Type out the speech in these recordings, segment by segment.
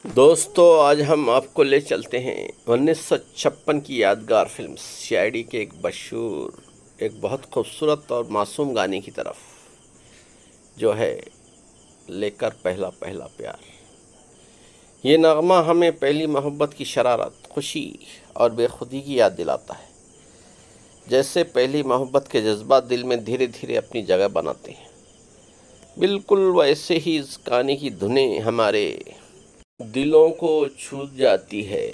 दोस्तों, आज हम आपको ले चलते हैं 1956 की यादगार फिल्म सीआईडी के एक बहुत खूबसूरत और मासूम गाने की तरफ, जो है लेकर पहला पहला प्यार। ये नगमा हमें पहली मोहब्बत की शरारत, खुशी और बेखुदी की याद दिलाता है। जैसे पहली मोहब्बत के जज्बात दिल में धीरे धीरे अपनी जगह बनाते हैं, बिल्कुल वैसे ही इस गाने की धुनें हमारे दिलों को छू जाती है।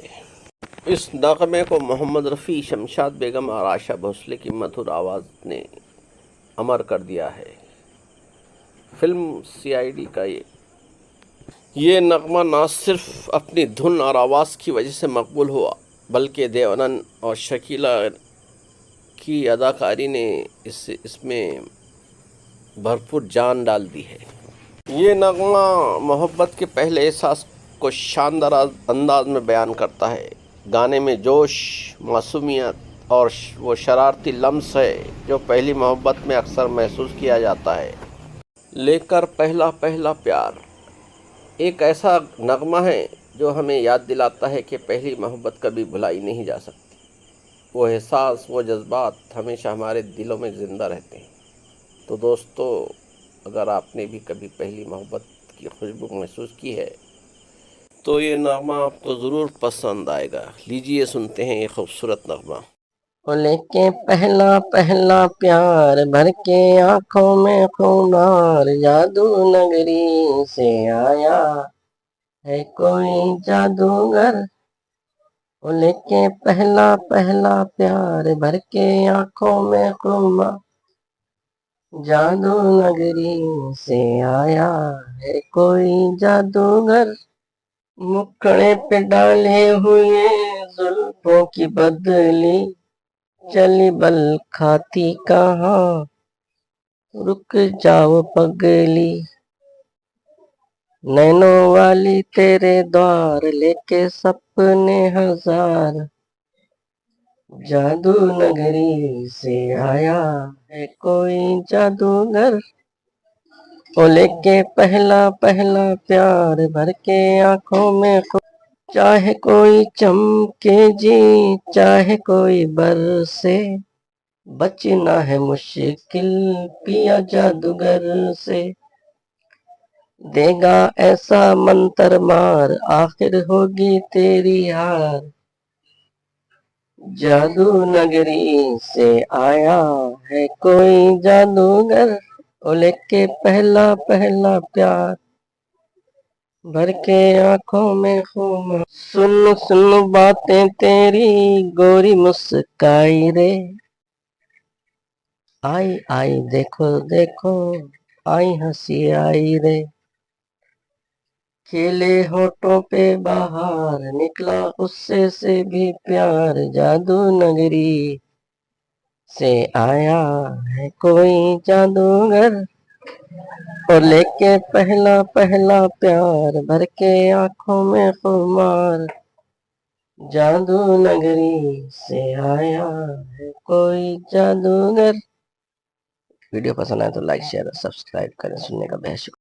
इस नगमे को मोहम्मद रफ़ी, शमशाद बेगम और आशा भोसले की मधुर आवाज़ ने अमर कर दिया है। फिल्म सीआईडी का ये नगमा ना सिर्फ अपनी धुन और आवाज़ की वजह से मकबूल हुआ, बल्कि देवानंद और शकीला की अदाकारी ने इसमें भरपूर जान डाल दी है। ये नगमा मोहब्बत के पहले एहसास को शानदार अंदाज में बयान करता है। गाने में जोश, मासूमियत और वो शरारती लम्स है जो पहली मोहब्बत में अक्सर महसूस किया जाता है। लेकर पहला पहला प्यार एक ऐसा नगमा है जो हमें याद दिलाता है कि पहली मोहब्बत कभी भुलाई नहीं जा सकती। वो एहसास, वो जज्बात हमेशा हमारे दिलों में ज़िंदा रहते हैं। तो दोस्तों, अगर आपने भी कभी पहली मोहब्बत की खुशबू महसूस की है तो ये नगमा आपको ज़रूर पसंद आएगा। लीजिए, सुनते हैं ये खूबसूरत नगमा। वो लेके पहला पहला प्यार भर के आंखों में खुमार, जादू नगरी से आया है कोई जादूगर। वो लेके पहला पहला प्यार भर के आंखों में खुमार, जादू नगरी से आया है कोई जादूगर। मुखड़े पे डाले हुए जुल्फों की बदली, चली बल खाती कहाँ, रुक जाओ पगली। नैनों वाली तेरे द्वार, लेके सपने हजार, जादू नगरी से आया है कोई जादूगर। ओ लेके पहला पहला प्यार भर के आंखों में चाहे कोई चमके जी, चाहे कोई बरसे, बचना है मुश्किल पिया जादूगर से। देगा ऐसा मंतर मार, आखिर होगी तेरी हार, जादू नगरी से आया है कोई जादूगर। ओ लेके पहला पहला प्यार भर के आंखों में खुमार, सुन सुन बातें तेरी गोरी मुस्काई रे, आई आई देखो देखो, आई हंसी आई रे। खिले होठों पे बाहर, निकला उससे से भी प्यार, जादू नगरी से आया है कोई जादूगर। और लेके पहला पहला प्यार भर के आंखों में खुमार, जादू नगरी से आया है कोई जादूगर। वीडियो पसंद आए तो लाइक, शेयर और सब्सक्राइब करें। सुनने का बेहद शुक्रिया।